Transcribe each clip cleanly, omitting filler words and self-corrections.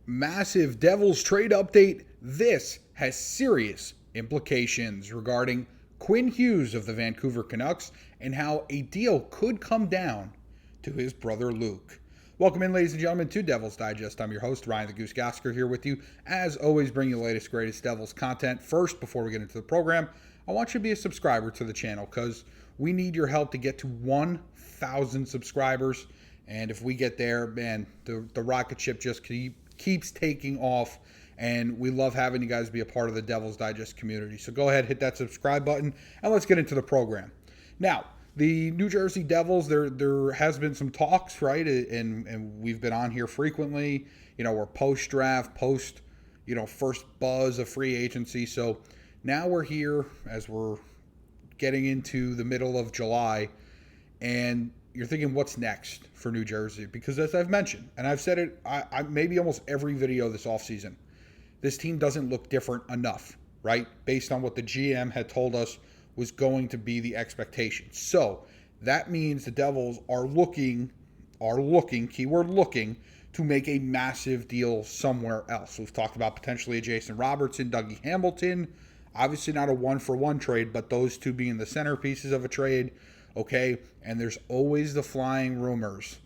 Massive Devils trade update. This has serious implications regarding Quinn Hughes of the Vancouver Canucks and how a deal could come down to his brother Luke. Welcome in, ladies and gentlemen, to Devils Digest. I'm your host, Ryan the Gosiker, here with you. As always, bring you the latest, greatest Devils content. First, before we get into the program, I want you to be a subscriber to the channel because we need your help to get to 1,000 subscribers. And if we get there, man, the rocket ship just keeps taking off, and we love having you guys be a part of the Devils Digest community. So go ahead, hit that subscribe button, and let's get into the program. Now, the New Jersey Devils, there has been some talks, right? And we've been on here frequently. You know, we're post-draft, first buzz of free agency. So now we're here as we're getting into the middle of July, and you're thinking, what's next for New Jersey? Because as I've mentioned, and I've said it, I maybe almost every video this offseason, this team doesn't look different enough, right? Based on what the GM had told us was going to be the expectation. So that means the Devils are looking, keyword looking, to make a massive deal somewhere else. We've talked about potentially a Jason Robertson, Dougie Hamilton. Obviously not a one-for-one trade, but those two being the centerpieces of a trade. Okay, and there's always the flying rumors.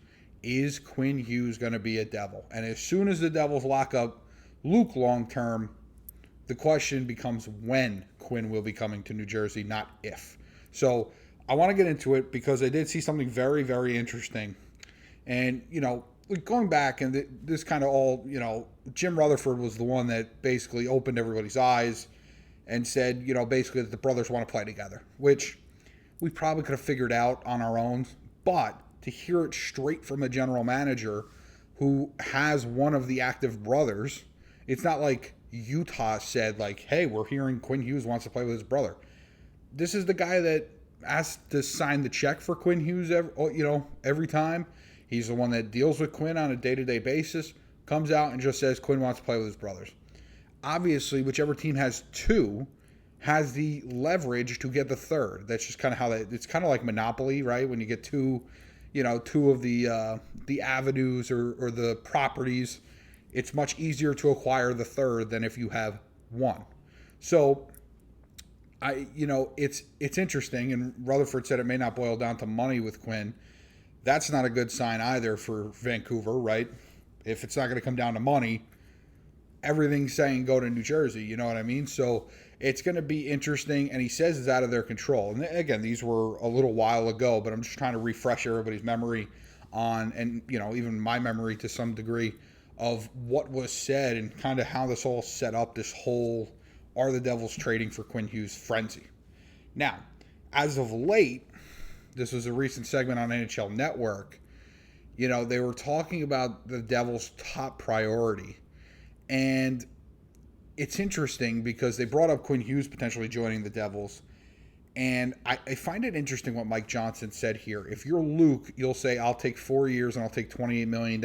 Is Quinn Hughes going to be a Devil? And as soon as the Devils lock up Luke long-term, the question becomes when Quinn will be coming to New Jersey, not if. So I want to get into it because I did see something very, very interesting. And, going back, and this kind of all, Jim Rutherford was the one that basically opened everybody's eyes and said, basically that the brothers want to play together, which we probably could have figured out on our own, but to hear it straight from a general manager who has one of the active brothers, it's not like Utah said, like, hey, we're hearing Quinn Hughes wants to play with his brother. This is the guy that asked to sign the check for Quinn Hughes every time. He's the one that deals with Quinn on a day-to-day basis, comes out and just says Quinn wants to play with his brothers. Obviously, whichever team has two has the leverage to get the third. That's just kind of how it's kind of like Monopoly, right? When you get two of the avenues or the properties, it's much easier to acquire the third than if you have one. So it's interesting, and Rutherford said it may not boil down to money with Quinn. That's not a good sign either for Vancouver, right? If it's not going to come down to money, everything's saying go to New Jersey, you know what I mean? So it's going to be interesting, and he says it's out of their control. And again, these were a little while ago, but I'm just trying to refresh everybody's memory on, and even my memory to some degree, of what was said and kind of how this all set up, this whole are the Devils trading for Quinn Hughes frenzy. Now, as of late, this was a recent segment on NHL Network, they were talking about the Devils' top priority. And it's interesting because they brought up Quinn Hughes potentially joining the Devils. And I find it interesting what Mike Johnson said here. If you're Luke, you'll say, I'll take 4 years and I'll take $28 million.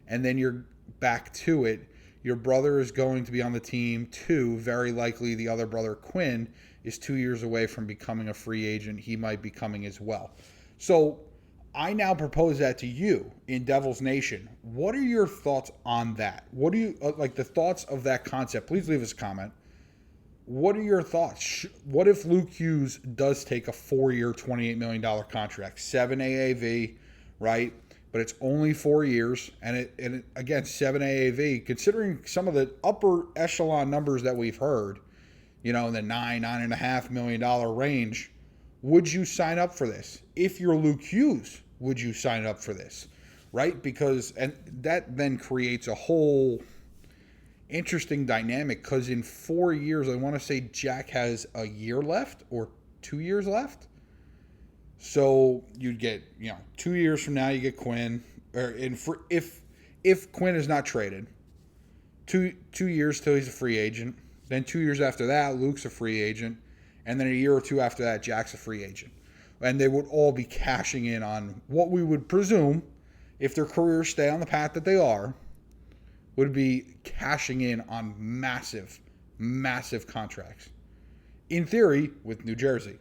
And then you're back to it. Your brother is going to be on the team too. Very likely the other brother, Quinn, is 2 years away from becoming a free agent. He might be coming as well. So I now propose that to you in Devils Nation. What are your thoughts on that? What do you like the thoughts of that concept? Please leave us a comment. What are your thoughts? What if Luke Hughes does take a 4-year, $28 million contract, 7 AAV, right? But it's only 4 years, and it again 7 AAV. Considering some of the upper echelon numbers that we've heard, in the $9.5 million range. Would you sign up for this? If you're Luke Hughes, would you sign up for this? Right? Because, and that then creates a whole interesting dynamic because in 4 years, I want to say Jack has a year left or 2 years left. So you'd get, 2 years from now, you get Quinn. If Quinn is not traded, two years till he's a free agent. Then 2 years after that, Luke's a free agent. And then a year or two after that, Jack's a free agent. And they would all be cashing in on what we would presume, if their careers stay on the path that they are, would be cashing in on massive, massive contracts. In theory, with New Jersey.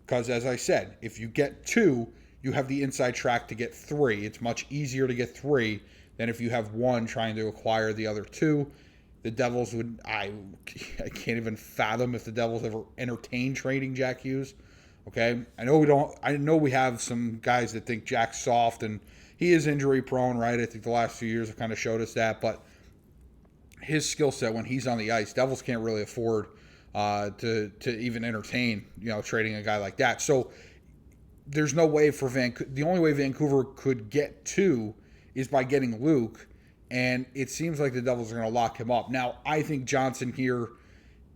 Because as I said, if you get two, you have the inside track to get three. It's much easier to get three than if you have one trying to acquire the other two. The Devils would, I can't even fathom if the Devils ever entertain trading Jack Hughes. Okay, I know we have some guys that think Jack's soft, and he is injury prone, right? I think the last few years have kind of showed us that, but his skill set when he's on the ice, Devils can't really afford to even entertain, trading a guy like that. So there's no way for Vancouver. The only way Vancouver could get two is by getting Luke, and it seems like the Devils are going to lock him up. Now, I think Johnson here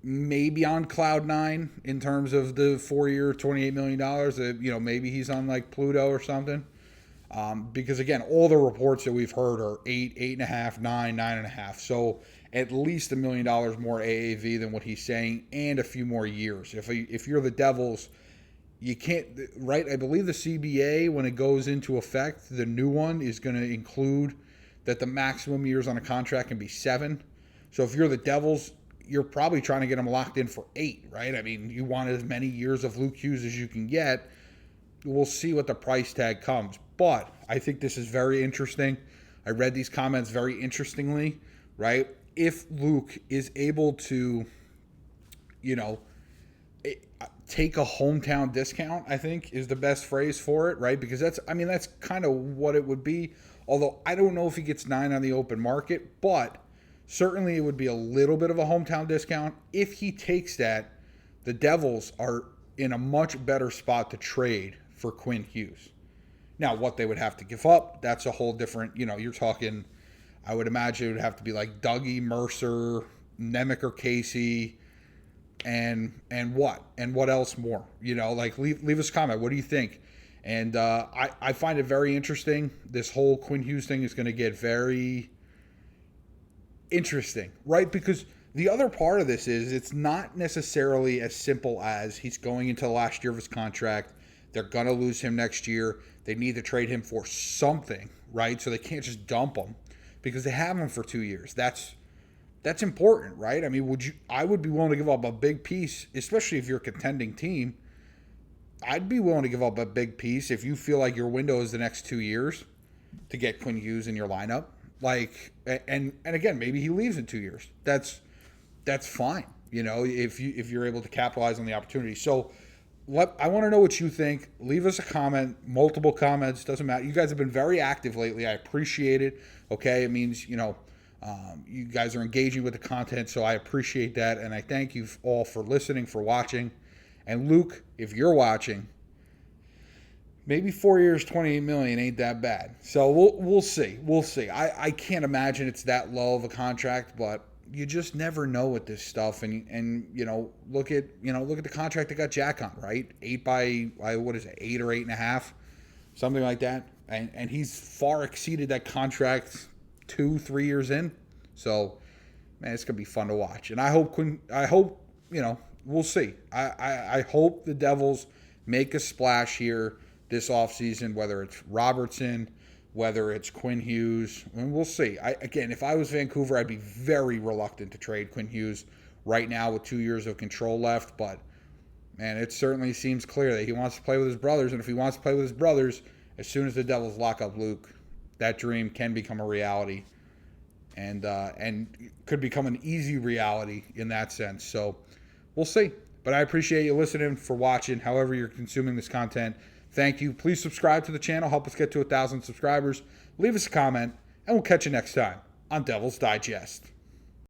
maybe on cloud nine in terms of the 4-year, $28 million. Maybe he's on like Pluto or something. Because again, all the reports that we've heard are 8, 8.5, 9, 9.5. So at least $1 million more AAV than what he's saying, and a few more years. If you're the Devils, you can't, right? I believe the CBA, when it goes into effect, the new one is going to include that the maximum years on a contract can be 7. So if you're the Devils, you're probably trying to get him locked in for 8, right? I mean, you want as many years of Luke Hughes as you can get. We'll see what the price tag comes. But I think this is very interesting. I read these comments very interestingly, right? If Luke is able to, take a hometown discount, I think is the best phrase for it, right? Because that's kind of what it would be. Although I don't know if he gets 9 on the open market, but certainly it would be a little bit of a hometown discount. If he takes that, the Devils are in a much better spot to trade for Quinn Hughes. Now, what they would have to give up, that's a whole different, you're talking, I would imagine it would have to be like Dougie, Mercer, Nemec or Casey, and what? And what else more? Leave us a comment. What do you think? And I find it very interesting. This whole Quinn Hughes thing is going to get very interesting, right? Because the other part of this is it's not necessarily as simple as he's going into the last year of his contract. They're going to lose him next year. They need to trade him for something, right? So they can't just dump him because they have him for 2 years. That's important, right? I mean, I would be willing to give up a big piece, especially if you're a contending team. I'd be willing to give up a big piece if you feel like your window is the next 2 years to get Quinn Hughes in your lineup. And again, maybe he leaves in 2 years. That's fine, if you're able to capitalize on the opportunity. So I want to know what you think. Leave us a comment, multiple comments, doesn't matter. You guys have been very active lately. I appreciate it. Okay, it means, you guys are engaging with the content, so I appreciate that. And I thank you all for listening, for watching. And Luke, if you're watching, maybe 4 years, $28 million ain't that bad. So we'll see. We'll see. I can't imagine it's that low of a contract, but you just never know with this stuff. And look at the contract that got Jack on, right? 8 by 8 or 8.5, something like that. And he's far exceeded that contract 2-3 years in. So man, it's gonna be fun to watch. And I hope we'll see. I hope the Devils make a splash here this offseason, whether it's Robertson, whether it's Quinn Hughes, and we'll see. If I was Vancouver, I'd be very reluctant to trade Quinn Hughes right now with 2 years of control left. But, man, it certainly seems clear that he wants to play with his brothers. And if he wants to play with his brothers, as soon as the Devils lock up Luke, that dream can become a reality and could become an easy reality in that sense. So we'll see. But I appreciate you listening, for watching, however you're consuming this content. Thank you. Please subscribe to the channel. Help us get to 1,000 subscribers. Leave us a comment, and we'll catch you next time on Devil's Digest.